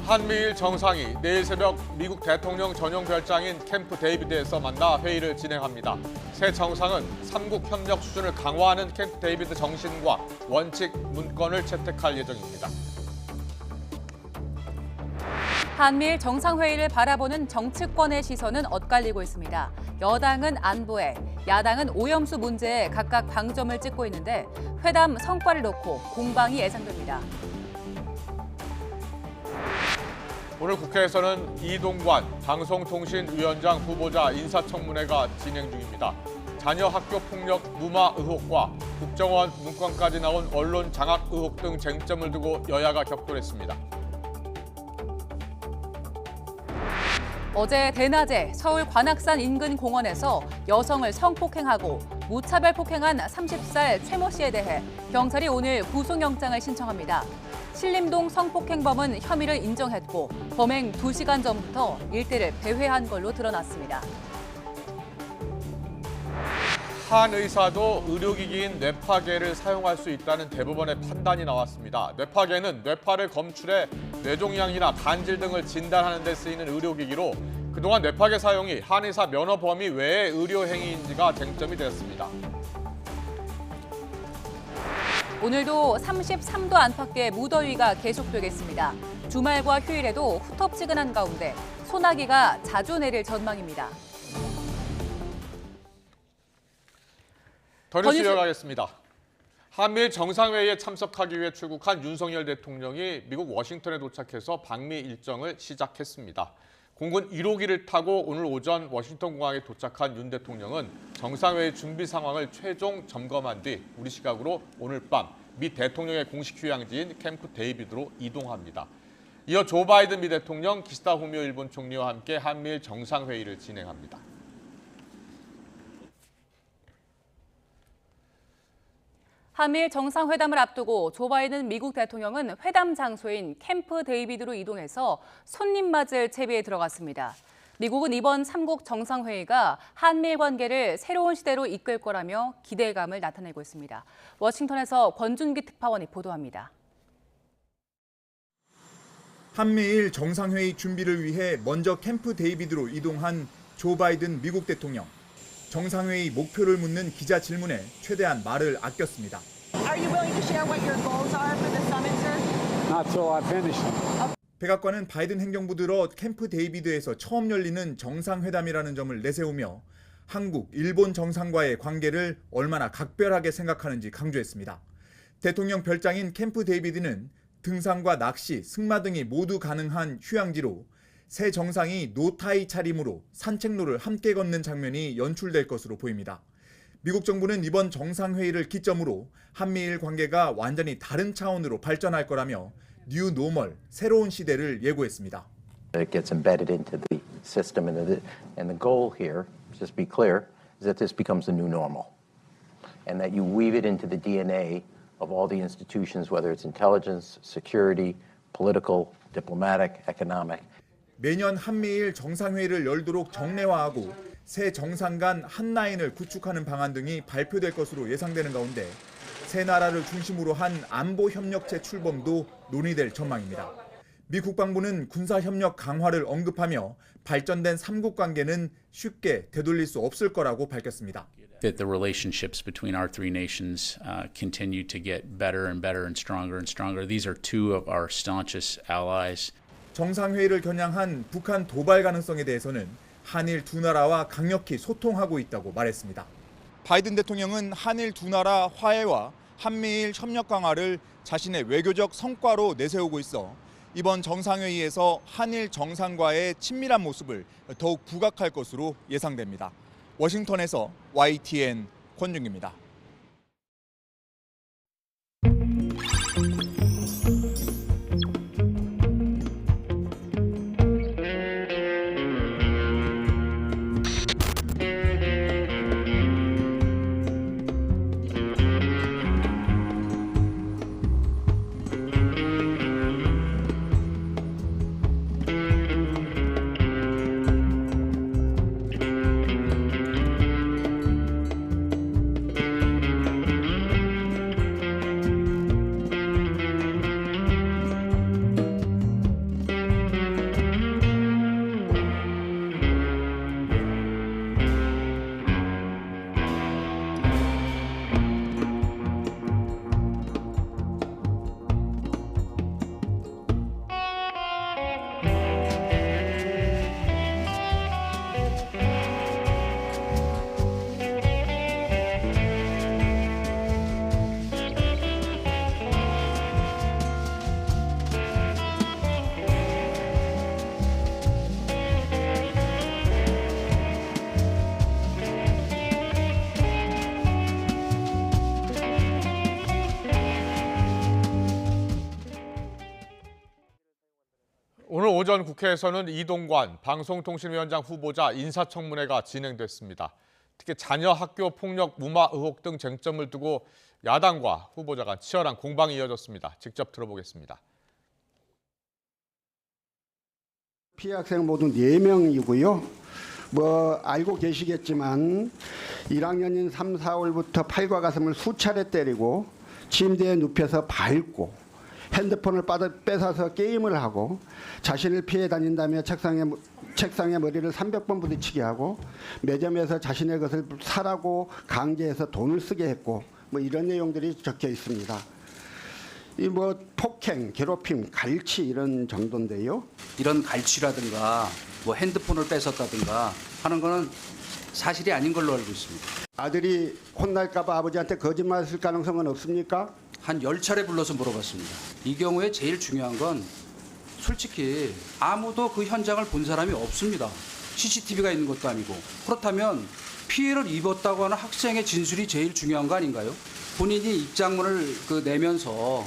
한미일 정상이 내일 새벽 미국 대통령 전용 별장인 캠프 데이비드에서 만나 회의를 진행합니다. 새 정상은 삼국 협력 수준을 강화하는 캠프 데이비드 정신과 원칙 문건을 채택할 예정입니다. 한미일 정상회의를 바라보는 정치권의 시선은 엇갈리고 있습니다. 여당은 안보에, 야당은 오염수 문제에 각각 방점을 찍고 있는데 회담 성과를 놓고 공방이 예상됩니다. 오늘 국회에서는 이동관 방송통신위원장 후보자 인사청문회가 진행 중입니다. 자녀 학교 폭력 무마 의혹과 국정원 문건까지 나온 언론 장악 의혹 등 쟁점을 두고 여야가 격돌했습니다. 어제 대낮에 서울 관악산 인근 공원에서 여성을 성폭행하고 무차별 폭행한 30살 최모 씨에 대해 경찰이 오늘 구속영장을 신청합니다. 신림동 성폭행범은 혐의를 인정했고 범행 2시간 전부터 일대를 배회한 걸로 드러났습니다. 한 의사도 의료기기인 뇌파계를 사용할 수 있다는 대법원의 판단이 나왔습니다. 뇌파계는 뇌파를 검출해 뇌종양이나 간질 등을 진단하는 데 쓰이는 의료기기로 그동안 뇌파계 사용이 한 의사 면허 범위 외의 의료행위인지가 쟁점이 되었습니다. 오늘도 33도 안팎의 무더위가 계속되겠습니다. 주말과 휴일에도 후텁지근한 가운데 소나기가 자주 내릴 전망입니다. 더 뉴스 이어가겠습니다. 한미일 정상회의에 참석하기 위해 출국한 윤석열 대통령이 미국 워싱턴에 도착해서 방미 일정을 시작했습니다. 공군 1호기를 타고 오늘 오전 워싱턴 공항에 도착한 윤 대통령은 정상회의 준비 상황을 최종 점검한 뒤 우리 시각으로 오늘 밤 미 대통령의 공식 휴양지인 캠프 데이비드로 이동합니다. 이어 조 바이든 미 대통령, 기시다 후미오 일본 총리와 함께 한미일 정상회의를 진행합니다. 한미일 정상회담을 앞두고 조 바이든 미국 대통령은 회담 장소인 캠프 데이비드로 이동해서 손님 맞을 채비에 들어갔습니다. 미국은 이번 3국 정상회의가 한미일 관계를 새로운 시대로 이끌 거라며 기대감을 나타내고 있습니다. 워싱턴에서 권준기 특파원이 보도합니다. 한미일 정상회의 준비를 위해 먼저 캠프 데이비드로 이동한 조 바이든 미국 대통령. 정상회의 목표를 묻는 기자 질문에 최대한 말을 아꼈습니다. Are you willing to share what your goals are for the summit, sir? Not till I finish them. 백악관은 바이든 행정부 들어 캠프 데이비드에서 처음 열리는 정상회담이라는 점을 내세우며 한국, 일본 정상과의 관계를 얼마나 각별하게 생각하는지 강조했습니다. 대통령 별장인 캠프 데이비드는 등산과 낚시, 승마 등이 모두 가능한 휴양지로 새 정상이 노타이 차림으로 산책로를 함께 걷는 장면이 연출될 것으로 보입니다. 미국 정부는 이번 정상회의를 기점으로 한미일 관계가 완전히 다른 차원으로 발전할 거라며 뉴 노멀, 새로운 시대를 예고했습니다. It gets embedded into the system, and the goal here, just be clear, is that this becomes the new normal, and that you weave it into the DNA of all the institutions, whether it's intelligence, security, political, diplomatic, economic. 매년 한미일 정상회의를 열도록 정례화하고 새 정상 간 한 라인을 구축하는 방안 등이 발표될 것으로 예상되는 가운데 세 나라를 중심으로 한 안보 협력체 출범도 논의될 전망입니다. 미 국방부는 군사협력 강화를 언급하며 발전된 삼국 관계는 쉽게 되돌릴 수 없을 거라고 밝혔습니다. That the relationships between our three nations continue to get better and better and stronger. These are two of our staunchest allies. 정상회의를 겨냥한 북한 도발 가능성에 대해서는 한일 두 나라와 강력히 소통하고 있다고 말했습니다. 바이든 대통령은 한일 두 나라 화해와 한미일 협력 강화를 자신의 외교적 성과로 내세우고 있어 이번 정상회의에서 한일 정상과의 친밀한 모습을 더욱 부각할 것으로 예상됩니다. 워싱턴에서 YTN 권준기입니다. 오늘 오전 국회에서는 이동관 방송통신위원장 후보자 인사청문회가 진행됐습니다. 특히 자녀 학교 폭력 무마 의혹 등 쟁점을 두고 야당과 후보자 간 치열한 공방이 이어졌습니다. 직접 들어보겠습니다. 피해 학생 모두 4명이고요. 알고 계시겠지만 1학년인 3, 4월부터 팔과 가슴을 수차례 때리고 침대에 눕혀서 밟고 핸드폰을 뺏어서 게임을 하고 자신을 피해 다닌다며 책상에 머리를 300번 부딪히게 하고 매점에서 자신의 것을 사라고 강제해서 돈을 쓰게 했고 이런 내용들이 적혀 있습니다. 폭행, 괴롭힘, 갈취 이런 정도인데요. 이런 갈취라든가 핸드폰을 뺏었다든가 하는 거는 사실이 아닌 걸로 알고 있습니다. 아들이 혼날까 봐 아버지한테 거짓말했을 가능성은 없습니까? 한 10차례 불러서 물어봤습니다. 이 경우에 제일 중요한 건 솔직히 아무도 그 현장을 본 사람이 없습니다. CCTV가 있는 것도 아니고. 그렇다면 피해를 입었다고 하는 학생의 진술이 제일 중요한 거 아닌가요? 본인이 입장문을 내면서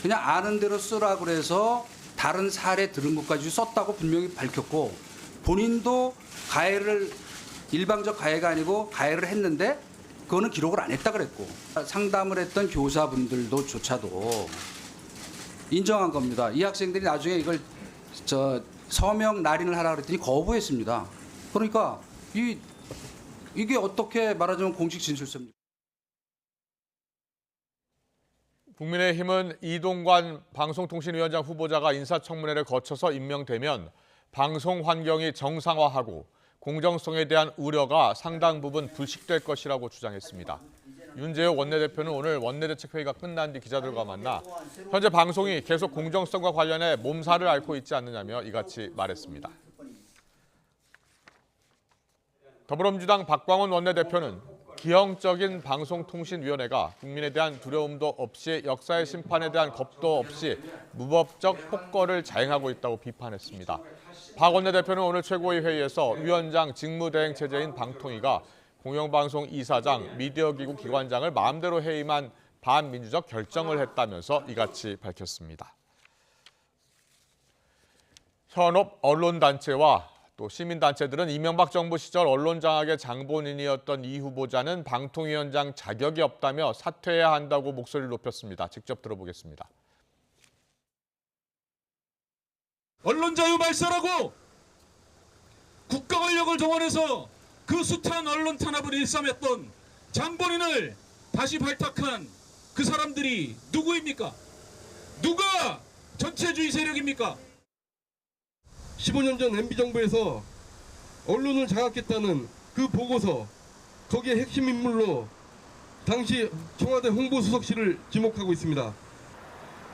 그냥 아는 대로 쓰라고 그래서 다른 사례 들은 것까지 썼다고 분명히 밝혔고 본인도 가해를 일방적 가해가 아니고 가해를 했는데 그거는 기록을 안 했다 그랬고 상담을 했던 교사분들조차도 인정한 겁니다. 이 학생들이 나중에 이걸 서명 날인을 하라 그랬더니 거부했습니다. 그러니까 이게 어떻게 말하자면 공식 진술서입니까? 국민의힘은 이동관 방송통신위원장 후보자가 인사청문회를 거쳐서 임명되면 방송 환경이 정상화하고 공정성에 대한 우려가 상당 부분 불식될 것이라고 주장했습니다. 윤재호 원내대표는 오늘 원내대책회의가 끝난 뒤 기자들과 만나 현재 방송이 계속 공정성과 관련해 몸살을 앓고 있지 않느냐며 이같이 말했습니다. 더불어민주당 박광원 원내대표는 기형적인 방송통신위원회가 국민에 대한 두려움도 없이 역사의 심판에 대한 겁도 없이 무법적 폭거를 자행하고 있다고 비판했습니다. 박 원내대표는 오늘 최고위 회의에서 위원장 직무대행 체제인 방통위가 공영방송 이사장, 미디어기구 기관장을 마음대로 해임한 반민주적 결정을 했다면서 이같이 밝혔습니다. 현업 언론단체와 또 시민단체들은 이명박 정부 시절 언론장악의 장본인이었던 이 후보자는 방통위원장 자격이 없다며 사퇴해야 한다고 목소리를 높였습니다. 직접 들어보겠습니다. 언론 자유 말살하고 국가 권력을 동원해서 그 숱한 언론 탄압을 일삼했던 장본인을 다시 발탁한 그 사람들이 누구입니까? 누가 전체주의 세력입니까? 15년 전 MB정부에서 언론을 장악했다는 그 보고서, 거기에 핵심 인물로 당시 청와대 홍보수석실을 지목하고 있습니다.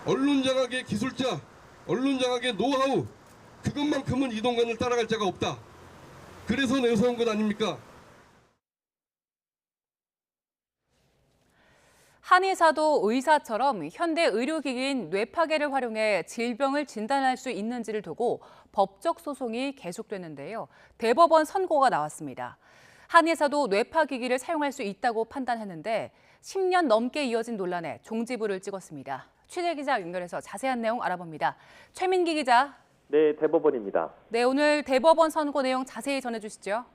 언론 장악의 기술자, 언론 장악의 노하우, 그것만큼은 이동관을 따라갈 자가 없다. 그래서 내세운 것 아닙니까? 한의사도 의사처럼 현대 의료기기인 뇌파괴를 활용해 질병을 진단할 수 있는지를 두고 법적 소송이 계속되는데요. 대법원 선고가 나왔습니다. 한의사도 뇌파기기를 사용할 수 있다고 판단했는데 10년 넘게 이어진 논란에 종지부를 찍었습니다. 취재 기자 연결해서 자세한 내용 알아봅니다. 최민기 기자. 네, 대법원입니다. 네, 오늘 대법원 선고 내용 자세히 전해주시죠.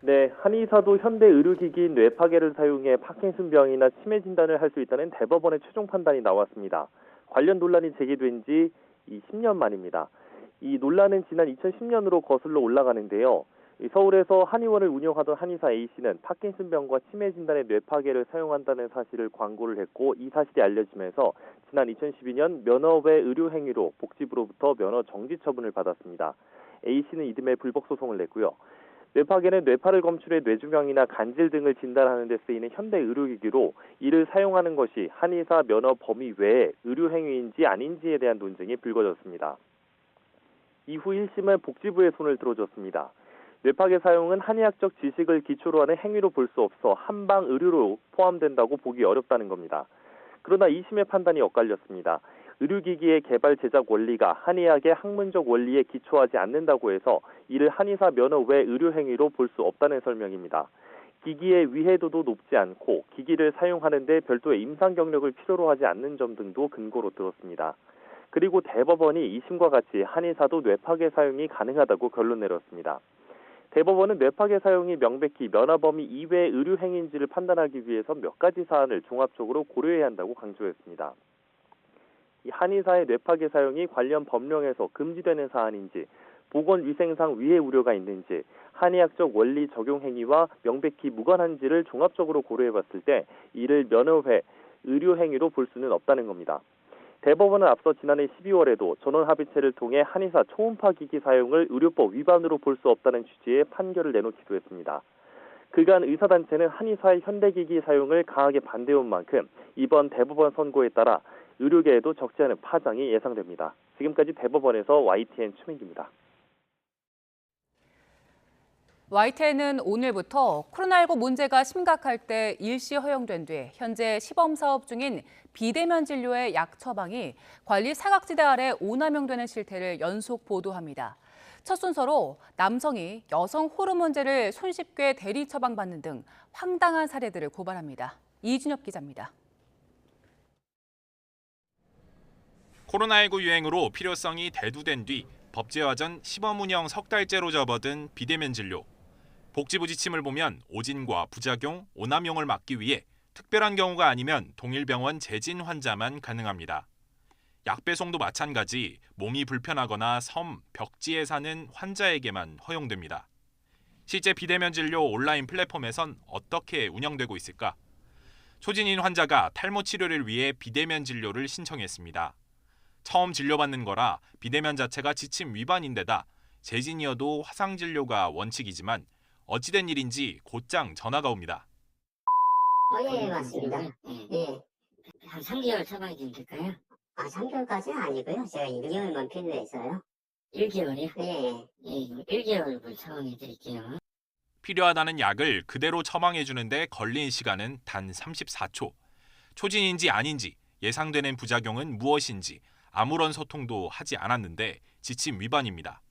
네, 한의사도 현대 의료기기인 뇌파괴를 사용해 파킨슨병이나 치매 진단을 할 수 있다는 대법원의 최종 판단이 나왔습니다. 관련 논란이 제기된 지 10년 만입니다. 이 논란은 지난 2010년으로 거슬러 올라가는데요. 서울에서 한의원을 운영하던 한의사 A씨는 파킨슨병과 치매 진단에 뇌파괴를 사용한다는 사실을 광고를 했고 이 사실이 알려지면서 지난 2012년 면허 외 의료 행위로 복지부로부터 면허 정지 처분을 받았습니다. A씨는 이듬해 불복 소송을 냈고요. 뇌파괴는 뇌파를 검출해 뇌주명이나 간질 등을 진단하는 데 쓰이는 현대 의료기기로 이를 사용하는 것이 한의사 면허 범위 외에 의료행위인지 아닌지에 대한 논쟁이 불거졌습니다. 이후 1심은 복지부의 손을 들어줬습니다. 뇌파괴 사용은 한의학적 지식을 기초로 하는 행위로 볼 수 없어 한방 의료로 포함된다고 보기 어렵다는 겁니다. 그러나 2심의 판단이 엇갈렸습니다. 의료기기의 개발 제작 원리가 한의학의 학문적 원리에 기초하지 않는다고 해서 이를 한의사 면허 외 의료행위로 볼 수 없다는 설명입니다. 기기의 위해도도 높지 않고 기기를 사용하는 데 별도의 임상 경력을 필요로 하지 않는 점 등도 근거로 들었습니다. 그리고 대법원이 2심과 같이 한의사도 뇌파괴 사용이 가능하다고 결론 내렸습니다. 대법원은 뇌파괴 사용이 명백히 면허 범위 이외의 의료 행위인지를 판단하기 위해서 몇 가지 사안을 종합적으로 고려해야 한다고 강조했습니다. 이 한의사의 뇌파괴 사용이 관련 법령에서 금지되는 사안인지, 보건위생상 위해 우려가 있는지, 한의학적 원리 적용 행위와 명백히 무관한지를 종합적으로 고려해봤을 때 이를 면허회, 의료 행위로 볼 수는 없다는 겁니다. 대법원은 앞서 지난해 12월에도 전원 합의체를 통해 한의사 초음파 기기 사용을 의료법 위반으로 볼 수 없다는 취지의 판결을 내놓기도 했습니다. 그간 의사단체는 한의사의 현대기기 사용을 강하게 반대해온 만큼 이번 대법원 선고에 따라 의료계에도 적지 않은 파장이 예상됩니다. 지금까지 대법원에서 YTN 추민기입니다. YTN은 오늘부터 코로나19 문제가 심각할 때 일시 허용된 뒤 현재 시범 사업 중인 비대면 진료의 약 처방이 관리 사각지대 아래 오남용되는 실태를 연속 보도합니다. 첫 순서로 남성이 여성 호르몬제를 손쉽게 대리 처방받는 등 황당한 사례들을 고발합니다. 이준엽 기자입니다. 코로나19 유행으로 필요성이 대두된 뒤 법제화 전 시범 운영 석 달째로 접어든 비대면 진료. 복지부 지침을 보면 오진과 부작용, 오남용을 막기 위해 특별한 경우가 아니면 동일병원 재진 환자만 가능합니다. 약 배송도 마찬가지 몸이 불편하거나 섬, 벽지에 사는 환자에게만 허용됩니다. 실제 비대면 진료 온라인 플랫폼에선 어떻게 운영되고 있을까? 초진인 환자가 탈모 치료를 위해 비대면 진료를 신청했습니다. 처음 진료받는 거라 비대면 자체가 지침 위반인데다 재진이어도 화상 진료가 원칙이지만 어찌된 일인지 곧장 전화가 옵니다. 예, 맞습니다. 예. 한 3개월 처방이 좀 될까요? 3개월까지는 아니고요. 제가 1개월만 필요해서요. 1개월이요? 예. 1개월 처방해 드릴게요. 필요하다는 약을 그대로 처방해 주는데 걸린 시간은 단 34초. 초진인지 아닌지, 예상되는 부작용은 무엇인지 아무런 소통도 하지 않았는데 지침 위반입니다.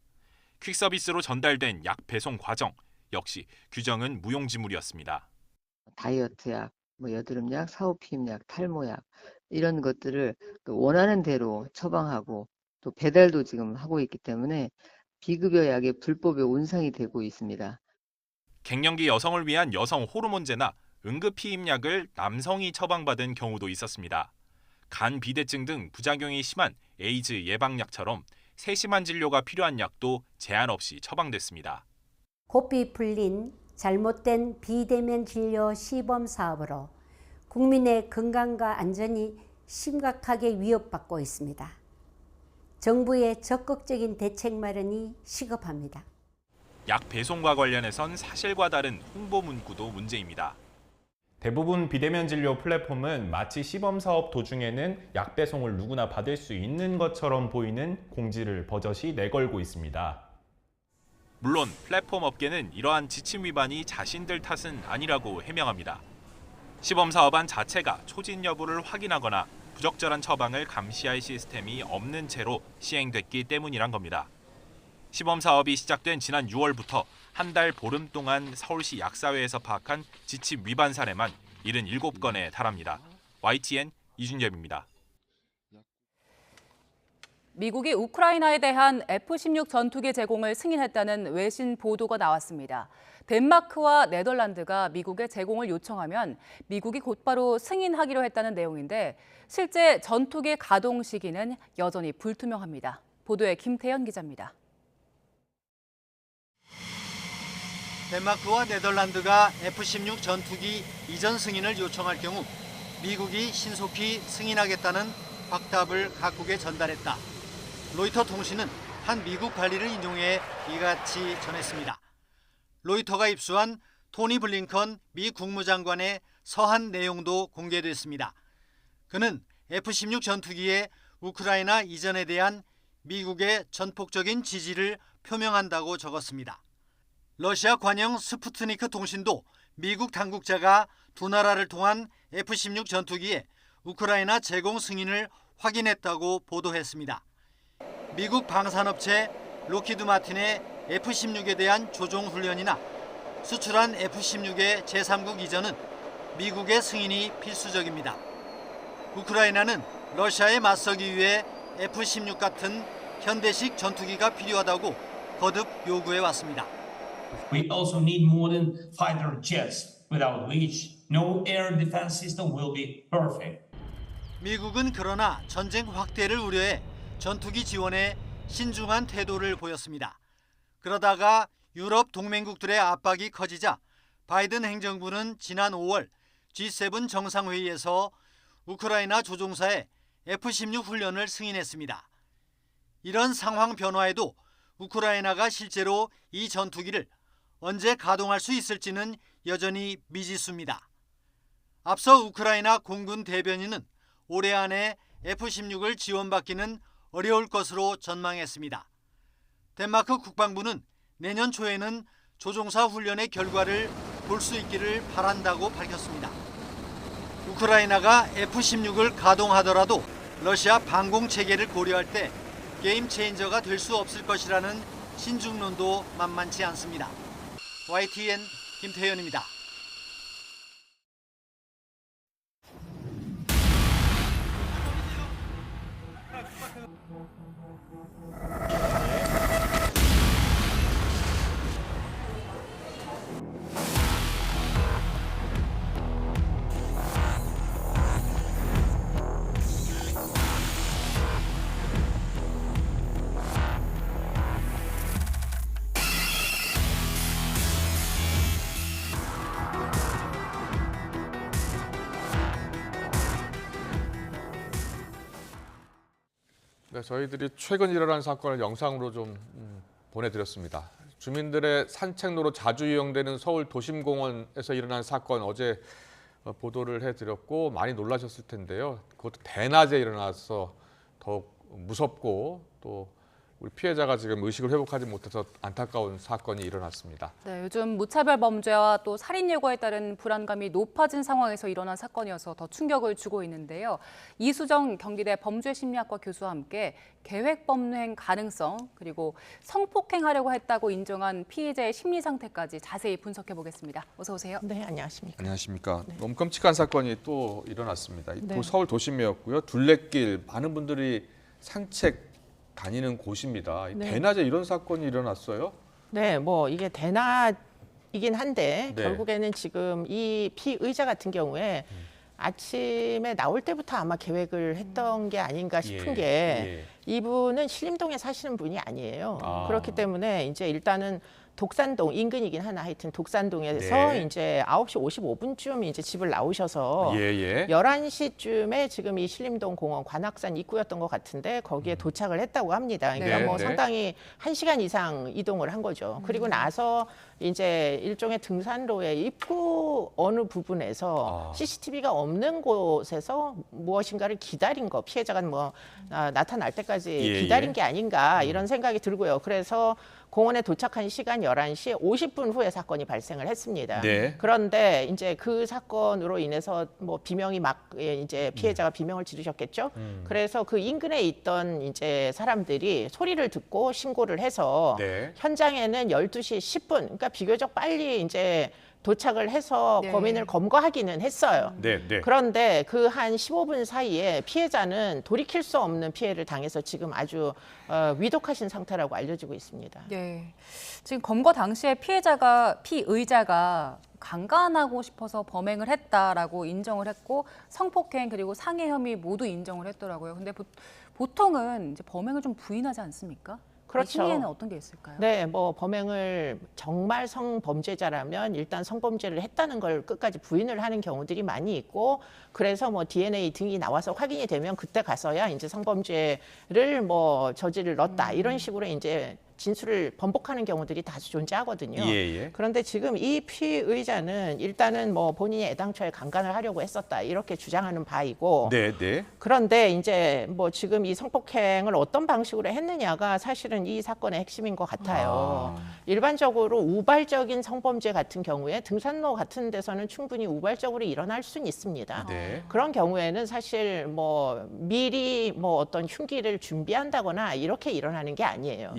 퀵서비스로 전달된 약 배송 과정, 역시 규정은 무용지물이었습니다. 다이어트약, 여드름약, 사후피임약, 탈모약 이런 것들을 원하는 대로 처방하고 또 배달도 지금 하고 있기 때문에 비급여 약의 불법의 온상이 되고 있습니다. 갱년기 여성을 위한 여성 호르몬제나 응급피임약을 남성이 처방받은 경우도 있었습니다. 간 비대증 등 부작용이 심한 에이즈 예방약처럼 세심한 진료가 필요한 약도 제한 없이 처방됐습니다. 고삐 풀린 잘못된 비대면 진료 시범 사업으로 국민의 건강과 안전이 심각하게 위협받고 있습니다. 정부의 적극적인 대책 마련이 시급합니다. 약 배송과 관련해선 사실과 다른 홍보 문구도 문제입니다. 대부분 비대면 진료 플랫폼은 마치 시범 사업 도중에는 약 배송을 누구나 받을 수 있는 것처럼 보이는 공지를 버젓이 내걸고 있습니다. 물론 플랫폼 업계는 이러한 지침 위반이 자신들 탓은 아니라고 해명합니다. 시범 사업안 자체가 초진 여부를 확인하거나 부적절한 처방을 감시할 시스템이 없는 채로 시행됐기 때문이란 겁니다. 시범 사업이 시작된 지난 6월부터 한 달 보름 동안 서울시 약사회에서 파악한 지침 위반 사례만 77건에 달합니다. YTN 이준엽입니다. 미국이 우크라이나에 대한 F-16 전투기 제공을 승인했다는 외신 보도가 나왔습니다. 덴마크와 네덜란드가 미국에 제공을 요청하면 미국이 곧바로 승인하기로 했다는 내용인데 실제 전투기 가동 시기는 여전히 불투명합니다. 보도에 김태현 기자입니다. 덴마크와 네덜란드가 F-16 전투기 이전 승인을 요청할 경우 미국이 신속히 승인하겠다는 확답을 각국에 전달했다. 로이터 통신은 한 미국 관리를 인용해 이같이 전했습니다. 로이터가 입수한 토니 블링컨 미 국무장관의 서한 내용도 공개됐습니다. 그는 F-16 전투기의 우크라이나 이전에 대한 미국의 전폭적인 지지를 표명한다고 적었습니다. 러시아 관영 스푸트니크 통신도 미국 당국자가 두 나라를 통한 F-16 전투기의 우크라이나 제공 승인을 확인했다고 보도했습니다. 미국 방산업체 록히드 마틴의 F-16에 대한 조종 훈련이나 수출한 F-16의 제3국 이전은 미국의 승인이 필수적입니다. 우크라이나는 러시아에 맞서기 위해 F-16 같은 현대식 전투기가 필요하다고 거듭 요구해 왔습니다. We also need modern fighter jets, without which no air defense system will be perfect. 미국은 그러나 전쟁 확대를 우려해 전투기 지원에 신중한 태도를 보였습니다. 그러다가 유럽 동맹국들의 압박이 커지자 바이든 행정부는 지난 5월 G7 정상회의에서 우크라이나 조종사의 F-16 훈련을 승인했습니다. 이런 상황 변화에도 우크라이나가 실제로 이 전투기를 언제 가동할 수 있을지는 여전히 미지수입니다. 앞서 우크라이나 공군 대변인은 올해 안에 F-16을 지원받기는 어려울 것으로 전망했습니다. 덴마크 국방부는 내년 초에는 조종사 훈련의 결과를 볼 수 있기를 바란다고 밝혔습니다. 우크라이나가 F-16을 가동하더라도 러시아 방공 체계를 고려할 때 게임 체인저가 될 수 없을 것이라는 신중론도 만만치 않습니다. YTN 김태현입니다. 네, 저희들이 최근 일어난 사건을 영상으로 좀 보내드렸습니다. 주민들의 산책로로 자주 이용되는 서울 도심공원에서 일어난 사건 어제 보도를 해드렸고 많이 놀라셨을 텐데요. 그것도 대낮에 일어나서 더욱 무섭고 또 우리 피해자가 지금 의식을 회복하지 못해서 안타까운 사건이 일어났습니다. 네, 요즘 무차별 범죄와 또 살인 예고에 따른 불안감이 높아진 상황에서 일어난 사건이어서 더 충격을 주고 있는데요. 이수정 경기대 범죄심리학과 교수와 함께 계획범행 가능성 그리고 성폭행하려고 했다고 인정한 피해자의 심리 상태까지 자세히 분석해 보겠습니다. 어서 오세요. 네, 안녕하십니까. 안녕하십니까. 너무 끔찍한 사건이 또 일어났습니다. 네. 서울 도심이었고요. 둘레길 많은 분들이 산책 다니는 곳입니다. 네. 대낮에 이런 사건이 일어났어요? 네, 뭐 이게 대낮이긴 한데 네. 결국에는 지금 이 피의자 같은 경우에 아침에 나올 때부터 아마 계획을 했던 게 아닌가 싶은 게 이분은 신림동에 사시는 분이 아니에요. 그렇기 때문에 이제 일단은 독산동 인근이긴 하나 하여튼 독산동에서 이제 9시 55분쯤 이제 집을 나오셔서 11시쯤에 지금 이 신림동 공원 관악산 입구였던 것 같은데 거기에 도착을 했다고 합니다. 그러니까 뭐 상당히 1시간 이상 이동을 한 거죠. 그리고 나서 이제 일종의 등산로의 입구 어느 부분에서 CCTV가 없는 곳에서 무엇인가를 기다린 거, 피해자가 뭐 나타날 때까지 기다린 게 아닌가 이런 생각이 들고요. 그래서 공원에 도착한 시간 11시 50분 후에 사건이 발생을 했습니다. 그런데 이제 그 사건으로 인해서 뭐 비명이 막 이제 피해자가 비명을 지르셨겠죠. 그래서 그 인근에 있던 이제 사람들이 소리를 듣고 신고를 해서 현장에는 12시 10분, 그러니까 비교적 빨리 이제 도착을 해서 범인을 검거하기는 했어요. 그런데 그 한 15분 사이에 피해자는 돌이킬 수 없는 피해를 당해서 지금 아주 위독하신 상태라고 알려지고 있습니다. 네, 지금 검거 당시에 피의자가 강간하고 싶어서 범행을 했다라고 인정을 했고 성폭행 그리고 상해 혐의 모두 인정을 했더라고요. 근데 보통은 이제 범행을 좀 부인하지 않습니까? 그렇죠. 심리에는 어떤 게 있을까요? 네, 뭐 범행을 정말 성범죄자라면 일단 성범죄를 했다는 걸 끝까지 부인을 하는 경우들이 많이 있고 그래서 뭐 DNA 등이 나와서 확인이 되면 그때 가서야 이제 성범죄를 뭐 저질렀다 이런 식으로 이제 진술을 번복하는 경우들이 다수 존재하거든요. 그런데 지금 이 피의자는 일단은 뭐 본인이 애당초에 강간을 하려고 했었다 이렇게 주장하는 바이고 그런데 이제 뭐 지금 이 성폭행을 어떤 방식으로 했느냐가 사실은 이 사건의 핵심인 것 같아요. 일반적으로 우발적인 성범죄 같은 경우에 등산로 같은 데서는 충분히 우발적으로 일어날 수는 있습니다. 그런 경우에는 사실 뭐 미리 뭐 어떤 흉기를 준비한다거나 이렇게 일어나는 게 아니에요.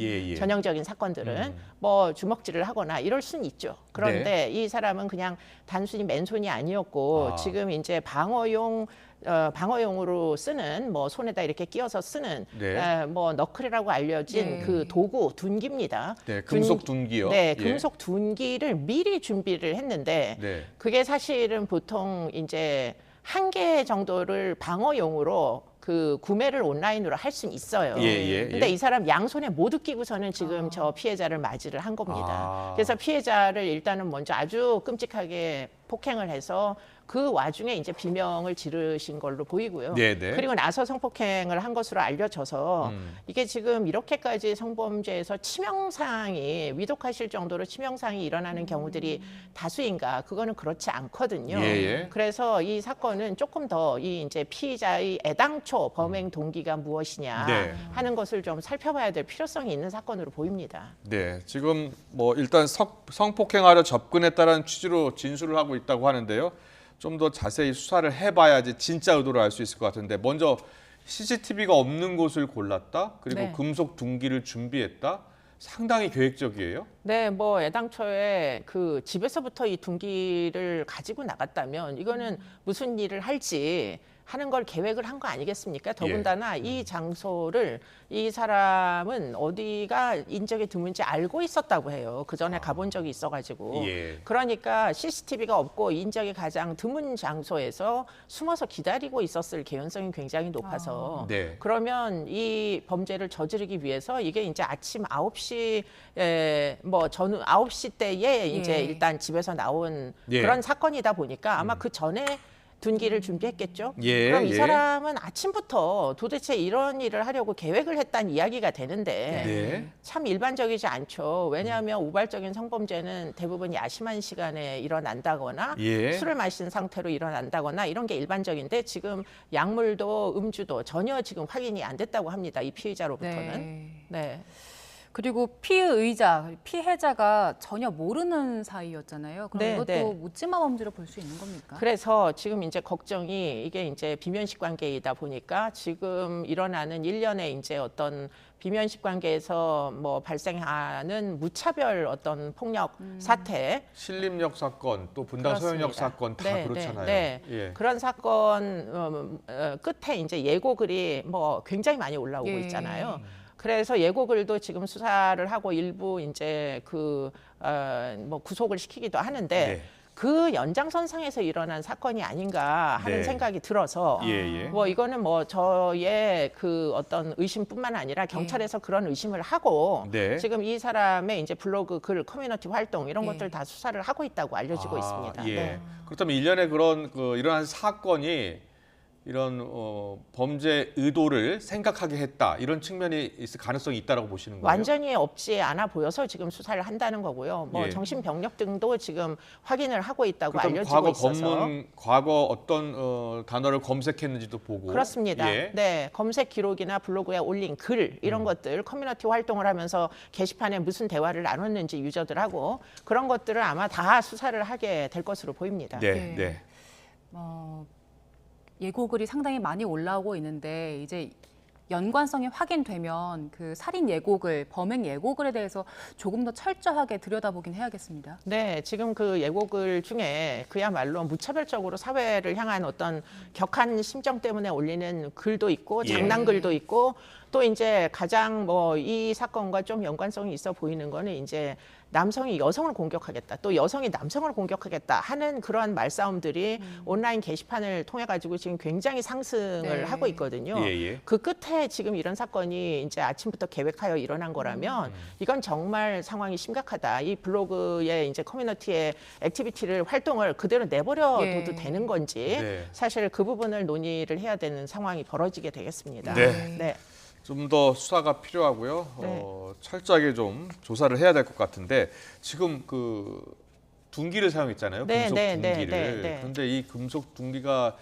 전형적인 사건들은 뭐 주먹질을 하거나 이럴 수는 있죠. 그런데 이 사람은 그냥 단순히 맨손이 아니었고 지금 이제 방어용 방어용으로 쓰는 뭐 손에다 이렇게 끼워서 쓰는 네. 뭐 너클이라고 알려진 네. 그 도구 둔기입니다. 네, 금속 둔기요. 네, 예. 금속 둔기를 미리 준비를 했는데 네. 그게 사실은 보통 이제 1개 정도를 방어용으로 그 구매를 온라인으로 할 수는 있어요. 근데 이 사람 양손에 모두 끼고서는 지금 저 피해자를 맞이를 한 겁니다. 그래서 피해자를 일단은 먼저 아주 끔찍하게 폭행을 해서 그 와중에 이제 비명을 지르신 걸로 보이고요. 네네. 그리고 나서 성폭행을 한 것으로 알려져서 이게 지금 이렇게까지 성범죄에서 치명상이 위독하실 정도로 치명상이 일어나는 경우들이 다수인가? 그거는 그렇지 않거든요. 예. 그래서 이 사건은 조금 더 이 이제 피의자의 애당초 범행 동기가 무엇이냐 네. 하는 것을 좀 살펴봐야 될 필요성이 있는 사건으로 보입니다. 네, 지금 뭐 일단 성폭행하려 접근했다는 취지로 진술을 하고 있다고 하는데요. 좀 더 자세히 수사를 해봐야지 진짜 의도를 알 수 있을 것 같은데 먼저 CCTV가 없는 곳을 골랐다. 그리고 네. 금속 둔기를 준비했다. 상당히 계획적이에요. 네, 뭐 애당초에 그 집에서부터 이 둔기를 가지고 나갔다면 이거는 무슨 일을 할지 하는 걸 계획을 한 거 아니겠습니까? 더군다나 이 장소를 이 사람은 어디가 인적이 드문지 알고 있었다고 해요. 그 전에 가본 적이 있어가지고. 그러니까 CCTV가 없고 인적이 가장 드문 장소에서 숨어서 기다리고 있었을 개연성이 굉장히 높아서 네. 그러면 이 범죄를 저지르기 위해서 이게 이제 아침 9시에 뭐 전후 9시 때에 이제 일단 집에서 나온 그런 사건이다 보니까 아마 그 전에 둔기를 준비했겠죠. 그럼 이 사람은 아침부터 도대체 이런 일을 하려고 계획을 했다는 이야기가 되는데 참 일반적이지 않죠. 왜냐하면 우발적인 성범죄는 대부분 야심한 시간에 일어난다거나 술을 마신 상태로 일어난다거나 이런 게 일반적인데 지금 약물도 음주도 전혀 지금 확인이 안 됐다고 합니다. 이 피의자로부터는. 네. 그리고 피해자가 전혀 모르는 사이였잖아요. 그럼 이것도 묻지마 범죄로 볼 수 있는 겁니까? 그래서 지금 이제 걱정이 이게 이제 비면식 관계이다 보니까 지금 일어나는 일련의 이제 어떤 비면식 관계에서 뭐 발생하는 무차별 어떤 폭력 사태, 신림역 사건, 또 분당 서현역 사건 다 그렇잖아요. 네. 그런 사건 끝에 이제 예고글이 뭐 굉장히 많이 올라오고 있잖아요. 그래서 예고글도 지금 수사를 하고 일부 이제 뭐 구속을 시키기도 하는데 그 연장선상에서 일어난 사건이 아닌가 하는 생각이 들어서 뭐 이거는 뭐 저의 그 어떤 의심뿐만 아니라 경찰에서 그런 의심을 하고 지금 이 사람의 이제 블로그 글 커뮤니티 활동 이런 것들 다 수사를 하고 있다고 알려지고 있습니다. 그렇다면 일련의 그런 일어난 사건이 이런 범죄 의도를 생각하게 했다 이런 측면이 있을 가능성이 있다라고 보시는 거예요? 완전히 없지 않아 보여서 지금 수사를 한다는 거고요. 뭐 정신병력 등도 지금 확인을 하고 있다고 알려지고 과거 있어서. 과거 어떤 단어를 검색했는지도 보고. 그렇습니다. 네, 검색 기록이나 블로그에 올린 글 이런 것들 커뮤니티 활동을 하면서 게시판에 무슨 대화를 나눴는지 유저들하고 그런 것들을 아마 다 수사를 하게 될 것으로 보입니다. 예고글이 상당히 많이 올라오고 있는데 이제 연관성이 확인되면 그 살인 예고글, 범행 예고글에 대해서 조금 더 철저하게 들여다보긴 해야겠습니다. 네, 지금 그 예고글 중에 그야말로 무차별적으로 사회를 향한 어떤 격한 심정 때문에 올리는 글도 있고 장난글도 있고 또 이제 가장 뭐 이 사건과 좀 연관성이 있어 보이는 거는 이제 남성이 여성을 공격하겠다, 또 여성이 남성을 공격하겠다 하는 그런 말싸움들이 온라인 게시판을 통해 가지고 지금 굉장히 상승을 하고 있거든요. 그 끝에 지금 이런 사건이 이제 아침부터 계획하여 일어난 거라면 이건 정말 상황이 심각하다. 이 블로그의 이제 커뮤니티의 액티비티를 활동을 그대로 내버려둬도 되는 건지 사실 그 부분을 논의를 해야 되는 상황이 벌어지게 되겠습니다. 좀 더 수사가 필요하고요. 철저하게 좀 조사를 해야 될 것 같은데 지금 그 둔기를 사용했잖아요. 금속 둔기를. 그런데 이 금속 둔기가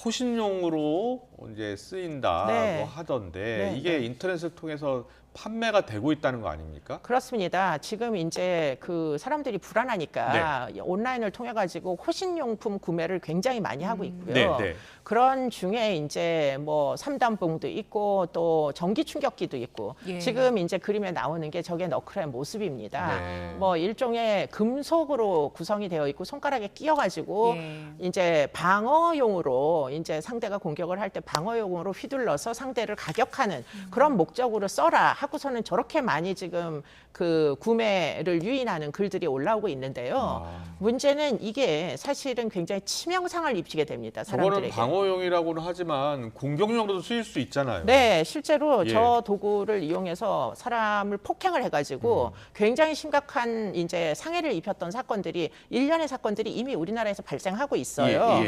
호신용으로 이제 쓰인다고 하던데 이게 인터넷을 통해서 판매가 되고 있다는 거 아닙니까? 그렇습니다. 지금 이제 그 사람들이 불안하니까 온라인을 통해 가지고 호신용품 구매를 굉장히 많이 하고 있고요. 그런 중에 이제 뭐 3단봉도 있고 또 전기 충격기도 있고 지금 이제 그림에 나오는 게 저게 너클의 모습입니다. 뭐 일종의 금속으로 구성이 되어 있고 손가락에 끼어 가지고 이제 방어용으로 이제 상대가 공격을 할 때 방어용으로 휘둘러서 상대를 가격하는 그런 목적으로 써라 하고서는 저렇게 많이 지금 그 구매를 유인하는 글들이 올라오고 있는데요. 문제는 이게 사실은 굉장히 치명상을 입히게 됩니다. 사람들에게. 저거는 방어용이라고는 하지만 공격용으로도 쓰일 수 있잖아요. 네, 실제로 저 도구를 이용해서 사람을 폭행을 해가지고 굉장히 심각한 이제 상해를 입혔던 사건들이 일련의 사건들이 이미 우리나라에서 발생하고 있어요.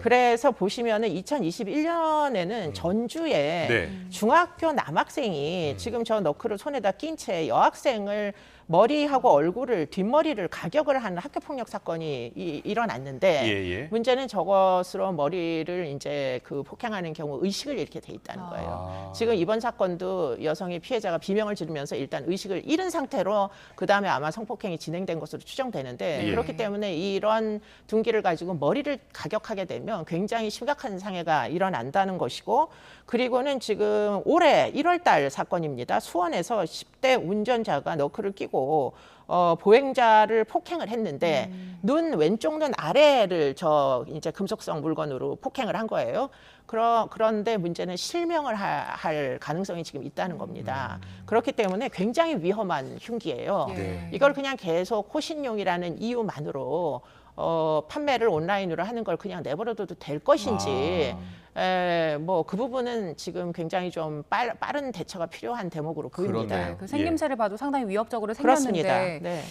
그래서 보시면은 2021년에는 전주에 중학교 남학생이 지금 저 너클을 손에다 낀 채 여학생을 머리하고 얼굴을 뒷머리를 가격을 하는 학교폭력 사건이 일어났는데 문제는 저것으로 머리를 이제 그 폭행하는 경우 의식을 잃게 돼 있다는 거예요. 지금 이번 사건도 여성의 피해자가 비명을 지르면서 일단 의식을 잃은 상태로 그 다음에 아마 성폭행이 진행된 것으로 추정되는데 그렇기 때문에 이런 둔기를 가지고 머리를 가격하게 되면 굉장히 심각한 상해가 일어난다는 것이고 그리고는 지금 올해 1월 달 사건입니다. 수원에서 10대 운전자가 너클을 끼고 보행자를 폭행을 했는데 눈 왼쪽 눈 아래를 저 이제 금속성 물건으로 폭행을 한 거예요. 그런데 문제는 실명을 할 가능성이 지금 있다는 겁니다. 그렇기 때문에 굉장히 위험한 흉기예요. 이걸 그냥 계속 호신용이라는 이유만으로 판매를 온라인으로 하는 걸 그냥 내버려둬도 될 것인지 뭐 그 부분은 지금 굉장히 좀 빠른 대처가 필요한 대목으로 보입니다. 그 생김새를 봐도 상당히 위협적으로 생겼는데 그렇습니다.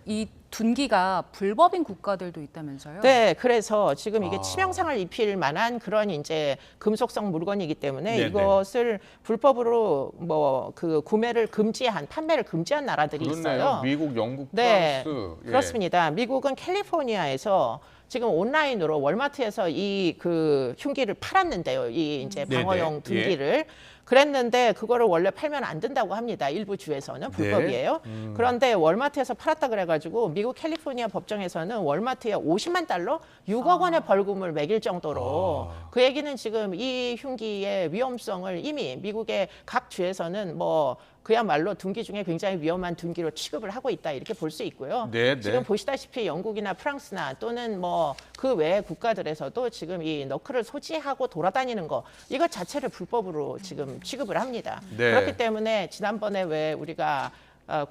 이 둔기가 불법인 국가들도 있다면서요? 네, 그래서 지금 이게 치명상을 입힐 만한 그런 이제 금속성 물건이기 때문에 이것을 불법으로 뭐 그 구매를 금지한 판매를 금지한 나라들이 있어요. 미국, 영국, 프랑스. 그렇습니다. 미국은 캘리포니아에서 지금 온라인으로 월마트에서 이 그 흉기를 팔았는데요. 이 이제 방어용 둔기를. 그랬는데 그거를 원래 팔면 안 된다고 합니다. 일부 주에서는 불법이에요. 그런데 월마트에서 팔았다 그래가지고 미국 캘리포니아 법정에서는 월마트에 50만 달러, 6억 원의 벌금을 매길 정도로 그 얘기는 지금 이 흉기의 위험성을 이미 미국의 각 주에서는 뭐 그야말로 둔기 중에 굉장히 위험한 둔기로 취급을 하고 있다 이렇게 볼 수 있고요. 지금 보시다시피 영국이나 프랑스나 또는 뭐 그 외 국가들에서도 지금 이 너클을 소지하고 돌아다니는 거 이것 자체를 불법으로 지금 취급을 합니다. 그렇기 때문에 지난번에 왜 우리가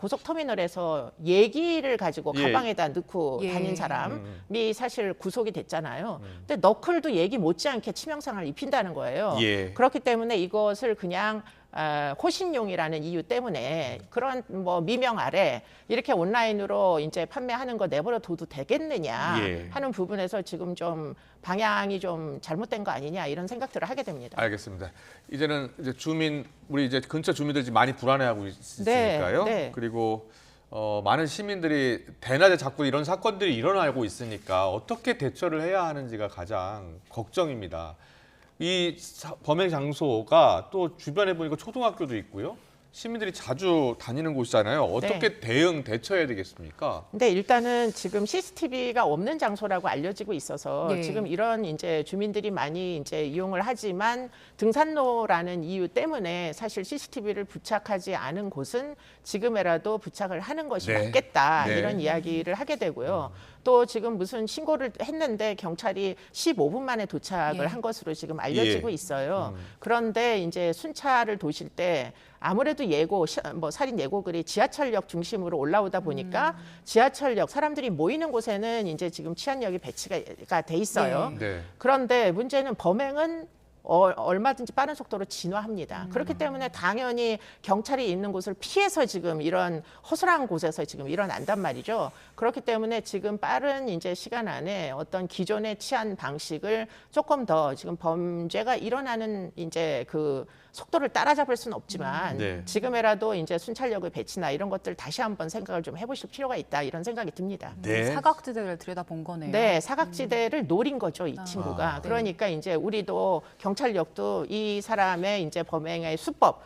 고속터미널에서 얘기를 가지고 가방에다 넣고 다닌 사람이 사실 구속이 됐잖아요. 근데 너클도 얘기 못지않게 치명상을 입힌다는 거예요. 그렇기 때문에 이것을 그냥 호신용이라는 이유 때문에 그런 뭐 미명 아래 이렇게 온라인으로 이제 판매하는 거 내버려 둬도 되겠느냐 하는 부분에서 지금 좀 방향이 좀 잘못된 거 아니냐 이런 생각들을 하게 됩니다. 알겠습니다. 이제는 이제 우리 이제 근처 주민들이 많이 불안해하고 있으니까요. 그리고 많은 시민들이 대낮에 자꾸 이런 사건들이 일어나고 있으니까 어떻게 대처를 해야 하는지가 가장 걱정입니다. 이 범행 장소가 또 주변에 보니까 초등학교도 있고요. 시민들이 자주 다니는 곳이잖아요. 어떻게 대처해야 되겠습니까? 근데 일단은 지금 CCTV가 없는 장소라고 알려지고 있어서 지금 이런 이제 주민들이 많이 이제 이용을 하지만 등산로라는 이유 때문에 사실 CCTV를 부착하지 않은 곳은 지금이라도 부착을 하는 것이 맞겠다 이런 이야기를 하게 되고요. 또 지금 무슨 신고를 했는데 경찰이 15분 만에 도착을 한 것으로 지금 알려지고 있어요. 그런데 이제 순찰을 도실 때 아무래도 뭐 살인 예고글이 지하철역 중심으로 올라오다 보니까 지하철역 사람들이 모이는 곳에는 이제 지금 치안력이 배치가 돼 있어요. 그런데 문제는 범행은 얼마든지 빠른 속도로 진화합니다. 그렇기 때문에 당연히 경찰이 있는 곳을 피해서 지금 이런 허술한 곳에서 지금 일어난단 말이죠. 그렇기 때문에 지금 빠른 이제 시간 안에 어떤 기존의 치안 방식을 조금 더 지금 범죄가 일어나는 이제 그 속도를 따라잡을 수는 없지만 지금이라도 이제 순찰력의 배치나 이런 것들 다시 한번 생각을 좀 해보실 필요가 있다 이런 생각이 듭니다. 사각지대를 들여다본 거네요. 네, 사각지대를 노린 거죠, 이 친구가. 그러니까 이제 우리도 경찰력도 이 사람의 이제 범행의 수법,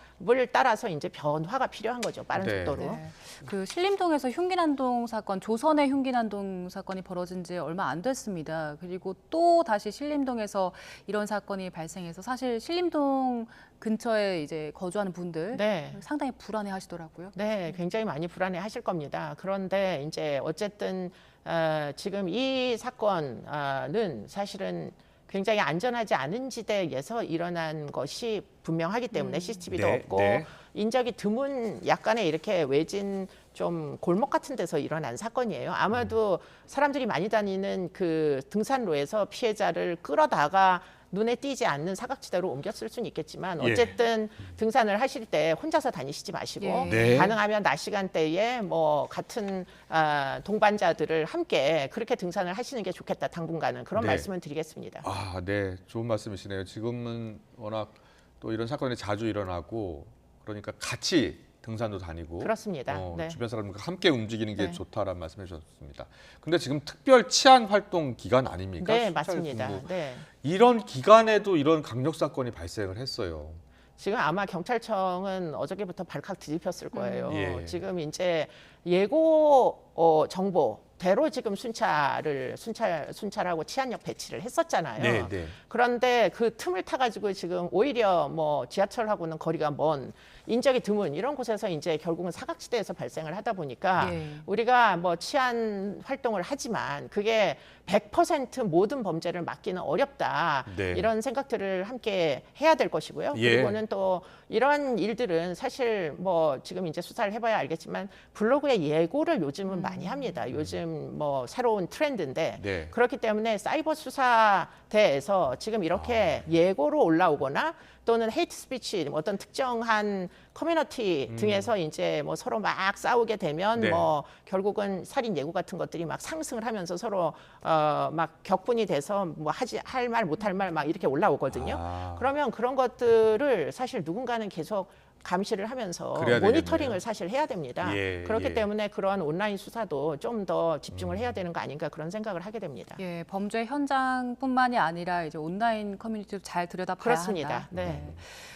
따라서 이제 변화가 필요한 거죠. 빠른 네. 속도로. 네. 그 신림동에서 흉기난동 사건, 조선의 흉기난동 사건이 벌어진 지 얼마 안 됐습니다. 그리고 또 다시 신림동에서 이런 사건이 발생해서 사실 신림동 근처에 이제 거주하는 분들 네. 상당히 불안해하시더라고요. 네, 굉장히 많이 불안해하실 겁니다. 그런데 이제 어쨌든 지금 이 사건은 사실은 굉장히 안전하지 않은 지대에서 일어난 것이 분명하기 때문에 CCTV도 네, 없고 네. 인적이 드문 약간의 이렇게 외진 좀 골목 같은 데서 일어난 사건이에요. 아마도 사람들이 많이 다니는 그 등산로에서 피해자를 끌어다가 눈에 띄지 않는 사각지대로 옮겼을 수는 있겠지만 어쨌든 등산을 하실 때 혼자서 다니시지 마시고 네. 가능하면 낮 시간대에 뭐 같은 동반자들을 함께 그렇게 등산을 하시는 게 좋겠다 당분간은 그런 네. 말씀을 드리겠습니다. 아, 네, 좋은 말씀이시네요. 지금은 워낙 또 이런 사건이 자주 일어나고 그러니까 같이 등산도 다니고 그렇습니다. 네. 주변 사람들과 함께 움직이는 게 네. 좋다라는 말씀해 주셨습니다. 근데 지금 특별 치안 활동 기간 아닙니까? 네, 순찰 맞습니다. 근무. 네. 이런 기간에도 이런 강력 사건이 발생을 했어요. 지금 아마 경찰청은 어저께부터 발칵 뒤집혔을 거예요. 예. 지금 이제 예고 정보대로 지금 순찰하고 치안력 배치를 했었잖아요. 네, 네. 그런데 그 틈을 타가지고 지금 오히려 뭐 지하철하고는 거리가 먼 인적이 드문 이런 곳에서 이제 결국은 사각지대에서 발생을 하다 보니까 우리가 뭐 치안 활동을 하지만 그게 100% 모든 범죄를 막기는 어렵다. 네. 이런 생각들을 함께 해야 될 것이고요. 예. 그리고는 또 이런 일들은 사실 뭐 지금 이제 수사를 해봐야 알겠지만 블로그에 예고를 요즘은 많이 합니다. 요즘 뭐 새로운 트렌드인데 네. 그렇기 때문에 사이버 수사대에서 지금 이렇게 예고로 올라오거나 또는 헤이트 스피치 어떤 특정한 커뮤니티 등에서 이제 뭐 서로 막 싸우게 되면 네. 뭐 결국은 살인 예고 같은 것들이 막 상승을 하면서 서로 막 격분이 돼서 뭐 할 말 못할 말 막 이렇게 올라오거든요. 그러면 그런 것들을 사실 누군가는 계속 감시를 하면서 그래야 모니터링을 되겠네요. 사실 해야 됩니다. 예, 그렇기 예. 때문에 그러한 온라인 수사도 좀 더 집중을 해야 되는 거 아닌가 그런 생각을 하게 됩니다. 예, 범죄 현장뿐만이 아니라 이제 온라인 커뮤니티도 잘 들여다봐야 그렇습니다. 한다. 네.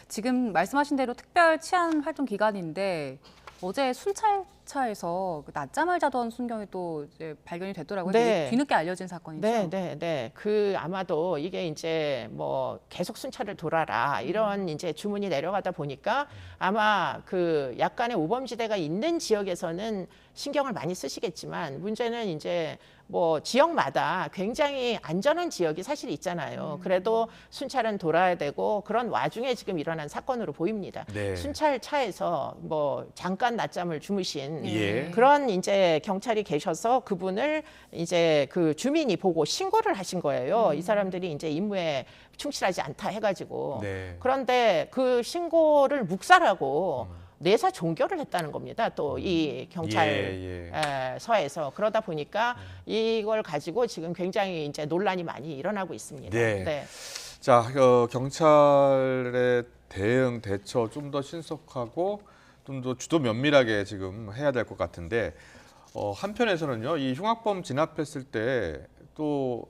지금 말씀하신 대로 특별 치안 활동 기간인데 어제 순찰차에서 그 낮잠을 자던 순경이 또 이제 발견이 됐더라고요. 네. 되게 뒤늦게 알려진 사건이죠. 네. 그 아마도 이게 이제 뭐 계속 순찰을 돌아라 이런 이제 주문이 내려가다 보니까 아마 그 약간의 오범지대가 있는 지역에서는 신경을 많이 쓰시겠지만 문제는 이제 뭐 지역마다 굉장히 안전한 지역이 사실 있잖아요. 그래도 순찰은 돌아야 되고 그런 와중에 지금 일어난 사건으로 보입니다. 네. 순찰차에서 뭐 잠깐 낮잠을 주무신 예. 그런 이제 경찰이 계셔서 그분을 이제 그 주민이 보고 신고를 하신 거예요. 이 사람들이 이제 임무에 충실하지 않다 해가지고. 네. 그런데 그 신고를 묵살하고 내사 종결을 했다는 겁니다. 또 이 경찰서에서 그러다 보니까 이걸 가지고 지금 굉장히 이제 논란이 많이 일어나고 있습니다. 네. 자, 경찰의 대응 대처 좀 더 신속하고 좀 더 주도 면밀하게 지금 해야 될 것 같은데 한편에서는요, 이 흉악범 진압했을 때 또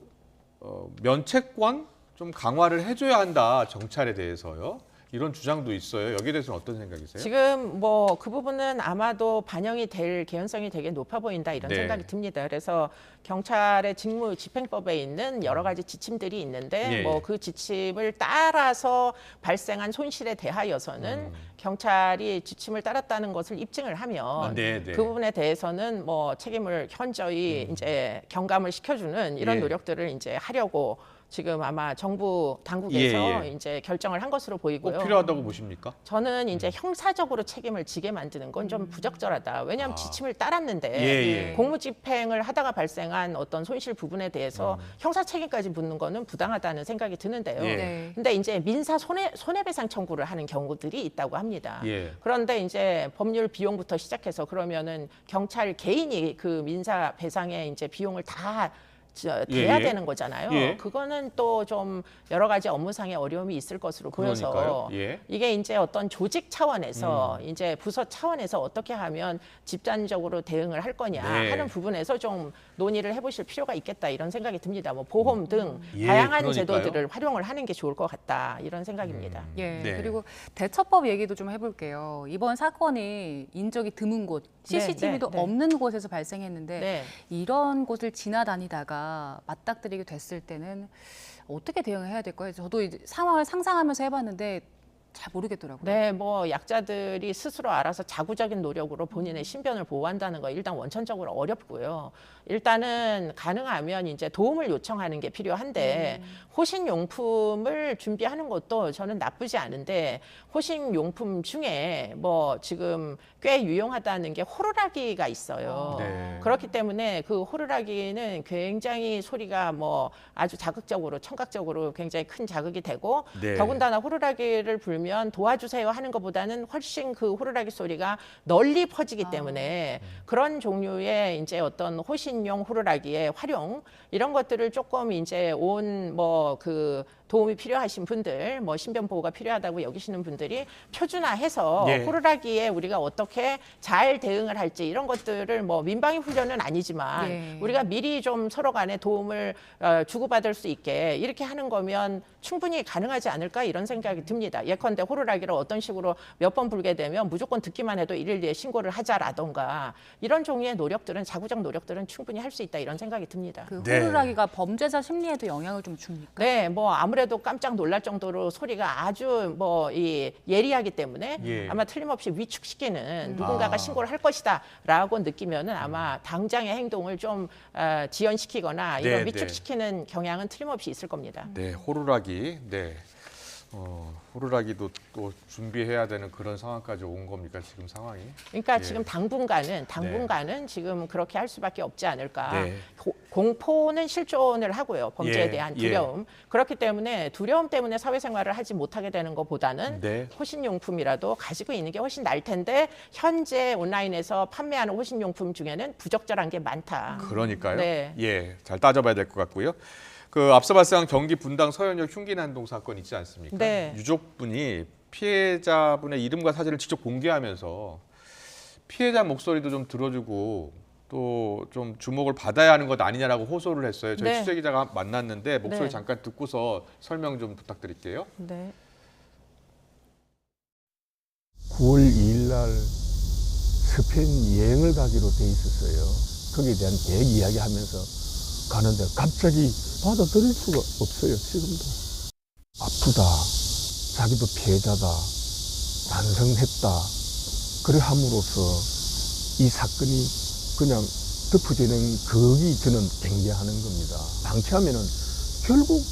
면책권 좀 강화를 해줘야 한다 경찰에 대해서요. 이런 주장도 있어요. 여기에 대해서는 어떤 생각이세요? 지금 뭐 그 부분은 아마도 반영이 될 개연성이 되게 높아 보인다 이런 네. 생각이 듭니다. 그래서 경찰의 직무 집행법에 있는 여러 가지 지침들이 있는데 예, 뭐 예. 그 지침을 따라서 발생한 손실에 대하여서는 경찰이 지침을 따랐다는 것을 입증을 하면 네, 네. 그 부분에 대해서는 뭐 책임을 현저히 이제 경감을 시켜주는 이런 예. 노력들을 이제 하려고 지금 아마 정부 당국에서 예. 이제 결정을 한 것으로 보이고요. 꼭 필요하다고 보십니까? 저는 이제 형사적으로 책임을 지게 만드는 건 좀 부적절하다. 왜냐하면 지침을 따랐는데 예. 공무집행을 하다가 발생한 어떤 손실 부분에 대해서 형사 책임까지 묻는 거는 부당하다는 생각이 드는데요. 예. 네. 근데 이제 민사 손해배상 청구를 하는 경우들이 있다고 합니다. 예. 그런데 이제 법률 비용부터 시작해서 그러면은 경찰 개인이 그 민사 배상의 이제 비용을 다 돼야 예. 되는 거잖아요. 예. 그거는 또 좀 여러 가지 업무상의 어려움이 있을 것으로 보여서 그러니까요. 예. 이게 이제 어떤 조직 차원에서 이제 부서 차원에서 어떻게 하면 집단적으로 대응을 할 거냐 네. 하는 부분에서 좀 논의를 해보실 필요가 있겠다 이런 생각이 듭니다. 뭐 보험 등 예, 다양한 그러니까요. 제도들을 활용을 하는 게 좋을 것 같다 이런 생각입니다. 예, 네. 그리고 대처법 얘기도 좀 해볼게요. 이번 사건이 인적이 드문 곳, 네, CCTV도 네, 네. 없는 곳에서 발생했는데 네. 이런 곳을 지나다니다가 맞닥뜨리게 됐을 때는 어떻게 대응해야 될까요? 저도 이제 상황을 상상하면서 해봤는데 잘 모르겠더라고요. 네, 뭐 약자들이 스스로 알아서 자구적인 노력으로 본인의 신변을 보호한다는 거 일단 원천적으로 어렵고요. 일단은 가능하면 이제 도움을 요청하는 게 필요한데 호신 용품을 준비하는 것도 저는 나쁘지 않은데 호신 용품 중에 뭐 지금 꽤 유용하다는 게 호루라기가 있어요. 네. 그렇기 때문에 그 호루라기는 굉장히 소리가 뭐 아주 자극적으로 청각적으로 굉장히 큰 자극이 되고 네. 더군다나 호루라기를 불면 도와주세요 하는 것보다는 훨씬 그 호루라기 소리가 널리 퍼지기 때문에 그런 종류의 이제 어떤 호신용 호루라기의 활용 이런 것들을 조금 이제 온 뭐 그 도움이 필요하신 분들, 뭐 신변 보호가 필요하다고 여기시는 분들이 표준화해서 예. 호루라기에 우리가 어떻게 잘 대응을 할지 이런 것들을 뭐 민방위 훈련은 아니지만 예. 우리가 미리 좀 서로 간에 도움을 주고받을 수 있게 이렇게 하는 거면 충분히 가능하지 않을까 이런 생각이 듭니다. 예컨대 호루라기를 어떤 식으로 몇 번 불게 되면 무조건 듣기만 해도 112에 신고를 하자라던가 이런 종류의 노력들은 자구적 노력들은 충분히 할 수 있다 이런 생각이 듭니다. 그 네. 호루라기가 범죄자 심리에도 영향을 좀 줍니까? 네, 뭐 아무래도 깜짝 놀랄 정도로 소리가 아주 뭐 이 예리하기 때문에 예. 아마 틀림없이 위축시키는 누군가가 신고를 할 것이다라고 느끼면은 아마 당장의 행동을 좀 지연시키거나 이런 네, 위축시키는 경향은 틀림없이 있을 겁니다. 네, 호루라기. 네. 호루라기도 또 준비해야 되는 그런 상황까지 온 겁니까, 지금 상황이? 그러니까 예. 지금 당분간은 지금 그렇게 할 수밖에 없지 않을까. 네. 공포는 실존을 하고요. 범죄에 예, 대한 예. 두려움. 그렇기 때문에 두려움 때문에 사회생활을 하지 못하게 되는 것보다는 네. 호신용품이라도 가지고 있는 게 훨씬 나을 텐데 현재 온라인에서 판매하는 호신용품 중에는 부적절한 게 많다. 그러니까요. 네. 예, 잘 따져봐야 될 것 같고요. 그 앞서 발생한 경기 분당 서현역 흉기 난동 사건 있지 않습니까? 네. 유족분이 피해자분의 이름과 사진을 직접 공개하면서 피해자 목소리도 좀 들어주고 또 좀 주목을 받아야 하는 것 아니냐라고 호소를 했어요. 저희 네. 취재 기자가 만났는데 목소리 네. 잠깐 듣고서 설명 좀 부탁드릴게요. 네. 9월 2일 날 스페인 여행을 가기로 돼 있었어요. 거기에 대한 계획 이야기하면서 가는데 갑자기 받아들일 수가 없어요. 지금도 아프다, 자기도 피해자다, 반성했다 그래 함으로써 이 사건이 그냥 덮어지는 그게 저는 경계하는 겁니다. 방치하면은 결국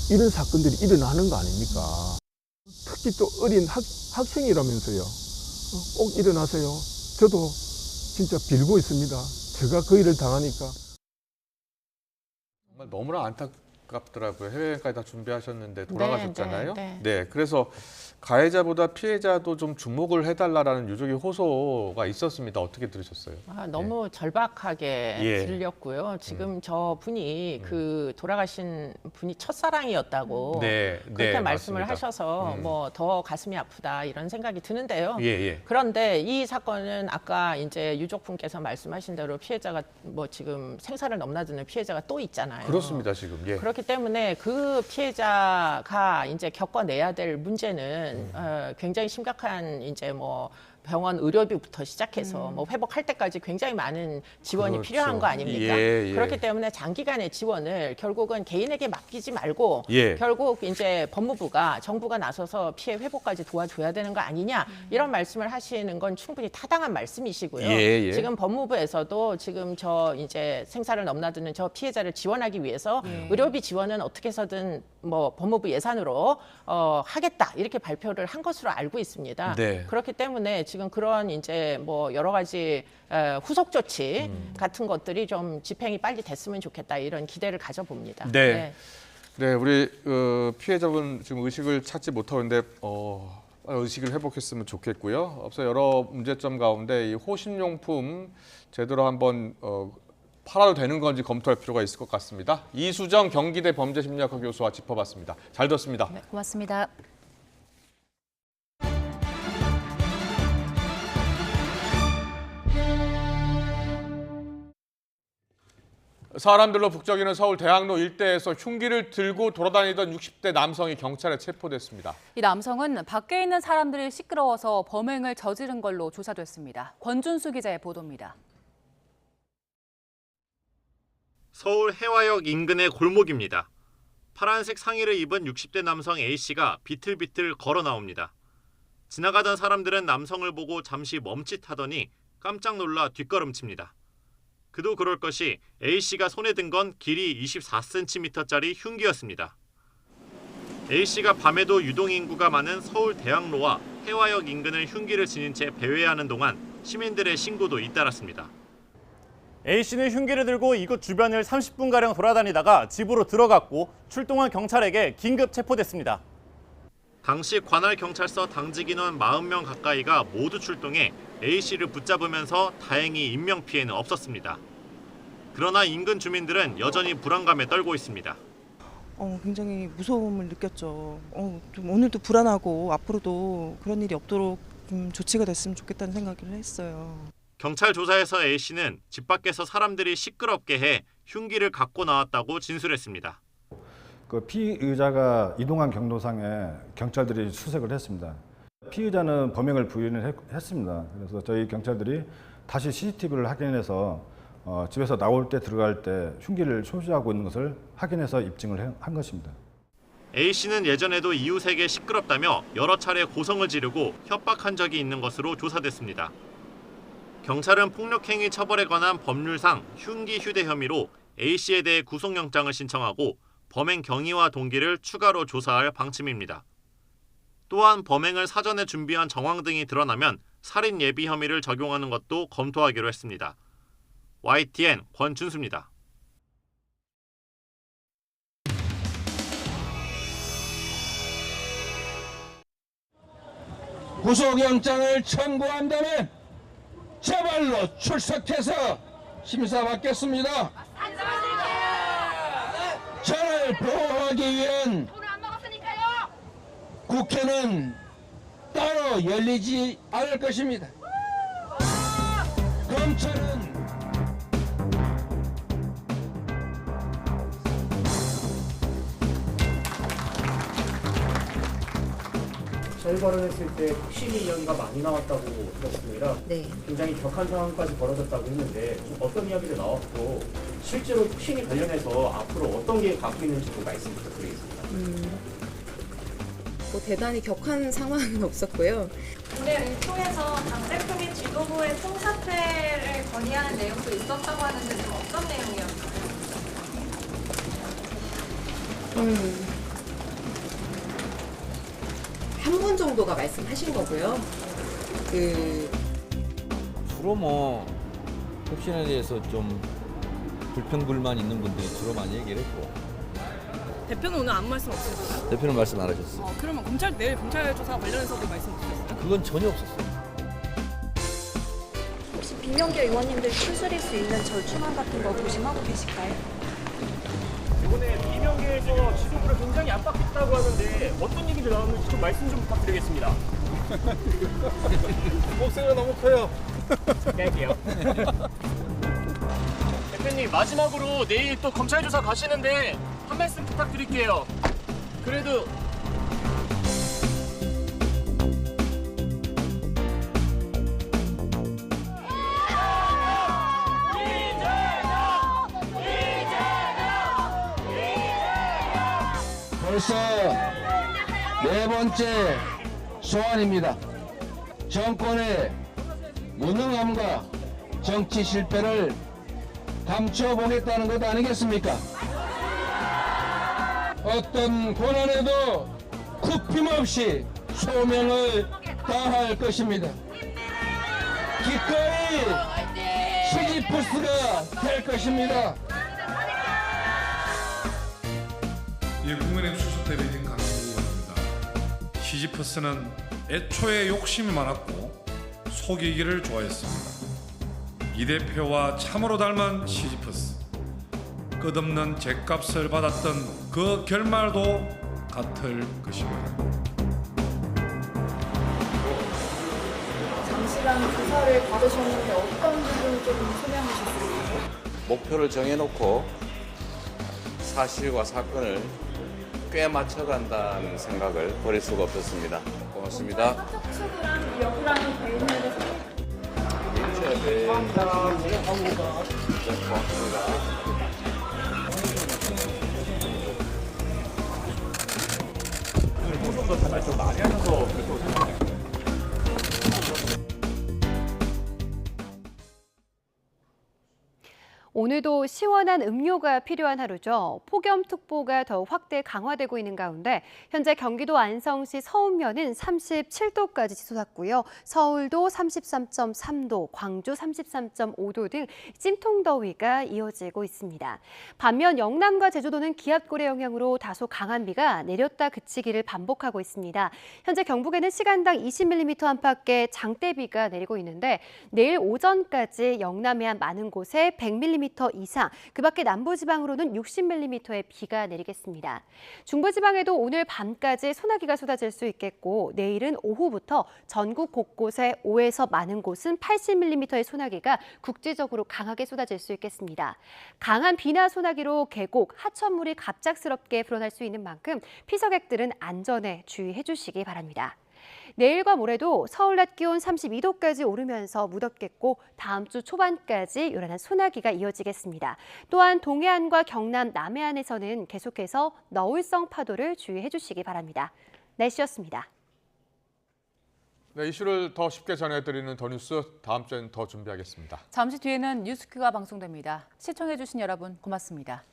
이런 사건들이 일어나는 거 아닙니까? 특히 또 어린 학생이라면서요. 꼭 일어나세요. 저도 진짜 빌고 있습니다. 제가 그 일을 당하니까. 정말 너무나 안타깝더라고요. 해외여행까지 다 준비하셨는데 돌아가셨잖아요. 네. 그래서 가해자보다 피해자도 좀 주목을 해달라라는 유족의 호소가 있었습니다. 어떻게 들으셨어요? 너무 절박하게 예. 들렸고요. 지금 저 분이 그 돌아가신 분이 첫사랑이었다고 네, 그렇게 네, 말씀을 맞습니다. 하셔서 뭐 더 가슴이 아프다 이런 생각이 드는데요. 예. 그런데 이 사건은 아까 이제 유족분께서 말씀하신 대로 피해자가 뭐 지금 생사를 넘나드는 피해자가 또 있잖아요. 그렇습니다, 지금. 예. 그렇기 때문에 그 피해자가 이제 겪어내야 될 문제는 굉장히 심각한 이제 뭐 병원 의료비부터 시작해서 뭐 회복할 때까지 굉장히 많은 지원이 그렇죠. 필요한 거 아닙니까? 예. 그렇기 때문에 장기간의 지원을 결국은 개인에게 맡기지 말고 예. 결국 이제 법무부가 정부가 나서서 피해 회복까지 도와줘야 되는 거 아니냐 이런 말씀을 하시는 건 충분히 타당한 말씀이시고요. 예. 지금 법무부에서도 지금 저 이제 생사를 넘나드는 저 피해자를 지원하기 위해서 의료비 지원은 어떻게 해서든 뭐 법무부 예산으로 하겠다 이렇게 발표를 한 것으로 알고 있습니다. 네. 그렇기 때문에 지금 그런 이제 뭐 여러 가지 후속 조치 같은 것들이 좀 집행이 빨리 됐으면 좋겠다 이런 기대를 가져봅니다. 네, 우리 피해자분 지금 의식을 찾지 못하고 있는데 의식을 회복했으면 좋겠고요. 앞서 여러 문제점 가운데 이 호신용품 제대로 한번 팔아도 되는 건지 검토할 필요가 있을 것 같습니다. 이수정 경기대 범죄심리학과 교수와 짚어봤습니다. 잘 들었습니다. 네, 고맙습니다. 사람들로 북적이는 서울 대학로 일대에서 흉기를 들고 돌아다니던 60대 남성이 경찰에 체포됐습니다. 이 남성은 밖에 있는 사람들이 시끄러워서 범행을 저지른 걸로 조사됐습니다. 권준수 기자의 보도입니다. 서울 해화역 인근의 골목입니다. 파란색 상의를 입은 60대 남성 A씨가 비틀비틀 걸어 나옵니다. 지나가던 사람들은 남성을 보고 잠시 멈칫하더니 깜짝 놀라 뒷걸음칩니다. 그도 그럴 것이 A씨가 손에 든 건 길이 24cm짜리 흉기였습니다. A씨가 밤에도 유동인구가 많은 서울 대학로와 해화역 인근을 흉기를 지닌 채 배회하는 동안 시민들의 신고도 잇따랐습니다. A씨는 흉기를 들고 이곳 주변을 30분가량 돌아다니다가 집으로 들어갔고 출동한 경찰에게 긴급 체포됐습니다. 당시 관할 경찰서 당직 인원 40명 가까이가 모두 출동해 A씨를 붙잡으면서 다행히 인명피해는 없었습니다. 그러나 인근 주민들은 여전히 불안감에 떨고 있습니다. 굉장히 무서움을 느꼈죠. 좀 오늘도 불안하고 앞으로도 그런 일이 없도록 좀 조치가 됐으면 좋겠다는 생각을 했어요. 경찰 조사에서 A씨는 집 밖에서 사람들이 시끄럽게 해 흉기를 갖고 나왔다고 진술했습니다. 그 피의자가 이동한 경로상에 경찰들이 수색을 했습니다. 피의자는 범행을 부인을 했습니다. 그래서 저희 경찰들이 다시 CCTV를 확인해서 집에서 나올 때 들어갈 때 흉기를 소지하고 있는 것을 확인해서 입증을 한 것입니다. A씨는 예전에도 이웃에게 시끄럽다며 여러 차례 고성을 지르고 협박한 적이 있는 것으로 조사됐습니다. 경찰은 폭력행위 처벌에 관한 법률상 흉기 휴대 혐의로 A씨에 대해 구속영장을 신청하고 범행 경위와 동기를 추가로 조사할 방침입니다. 또한 범행을 사전에 준비한 정황 등이 드러나면 살인 예비 혐의를 적용하는 것도 검토하기로 했습니다. YTN 권준수입니다. 구속영장을 청구한다면 제발로 출석해서 심사받겠습니다. 저를 보호하기 위한 국회는 따로 열리지 않을 것입니다. 검찰은 저희 발언했을 때 핵심이 이야기가 많이 나왔다고 들었습니다. 네. 굉장히 격한 상황까지 벌어졌다고 했는데 어떤 이야기도 나왔고 실제로 혁신이 관련해서 앞으로 어떤 계획 갖고 있는지 말씀 부탁드리겠습니다. 뭐 대단히 격한 상황은 없었고요. 오늘 의총에서 당 대표 및 지도부의 총사퇴를 건의하는 내용도 있었다고 하는데 좀 어떤 내용이었나요? 한 분 정도가 말씀하신 거고요. 주로 뭐 혁신에 대해서 좀 불평불만 있는 분들이 주로 많이 얘기를 했고. 대표는 오늘 아무 말씀 없으셨어요? 대표는 말씀 안 하셨어요. 그러면 내일 검찰 조사 관련해서도 말씀 없으셨어요? 그건 전혀 없었어요. 혹시 비명계 의원님들 추스릴 수 있는 절충안 같은 거 고심하고 계실까요? 이번에 비명계에서 지도부를 굉장히 압박했다고 하는데 어떤 얘기들 나왔는지 좀 말씀 좀 부탁드리겠습니다. 목소리가 너무 커요. 할게요. 대표님 마지막으로 내일 또 검찰 조사 가시는데 한 말씀 부탁드릴게요. 그래도 벌써 네 번째 소환입니다. 정권의 무능함과 정치 실패를 감춰보겠다는 것 아니겠습니까? 어떤 고난에도 굽힘없이 소명을 다할 것입니다. 기꺼이 시지프스가 될 것입니다. 예, 국민의힘 수석대변인 강승구 의원입니다. 시지프스는 애초에 욕심이 많았고 속이기를 좋아했습니다. 이 대표와 참으로 닮은 시지프스. 끝없는 죗값을 받았던 그 결말도 같을 것입니다. 장시간 조사를 받으셨는데 어떤 부분 좀 소개하셨어요? 목표를 정해놓고 사실과 사건을 꽤 맞춰간다는 생각을 버릴 수가 없었습니다. 고맙습니다. 사적 추구랑 역으랑 돼 있는데 네, 고맙습니다. 조금 더 좀 많이 하면서 그렇게 생각해요. 오늘도 시원한 음료가 필요한 하루죠. 폭염특보가 더욱 확대 강화되고 있는 가운데 현재 경기도 안성시 서운면은 37도까지 치솟았고요. 서울도 33.3도, 광주 33.5도 등 찜통더위가 이어지고 있습니다. 반면 영남과 제주도는 기압골의 영향으로 다소 강한 비가 내렸다 그치기를 반복하고 있습니다. 현재 경북에는 시간당 20mm 안팎의 장대비가 내리고 있는데 내일 오전까지 영남해 안 많은 곳에 100mm 이상, 그 밖에 남부지방으로는 60mm의 비가 내리겠습니다. 중부지방에도 오늘 밤까지 소나기가 쏟아질 수 있겠고 내일은 오후부터 전국 곳곳에 5에서 많은 곳은 80mm의 소나기가 국지적으로 강하게 쏟아질 수 있겠습니다. 강한 비나 소나기로 계곡, 하천물이 갑작스럽게 불어날 수 있는 만큼 피서객들은 안전에 주의해 주시기 바랍니다. 내일과 모레도 서울 낮 기온 32도까지 오르면서 무덥겠고 다음 주 초반까지 요란한 소나기가 이어지겠습니다. 또한 동해안과 경남 남해안에서는 계속해서 너울성 파도를 주의해 주시기 바랍니다. 날씨였습니다. 네, 이슈를 더 쉽게 전해드리는 더 뉴스 다음 주에는 더 준비하겠습니다. 잠시 뒤에는 뉴스큐가 방송됩니다. 시청해 주신 여러분 고맙습니다.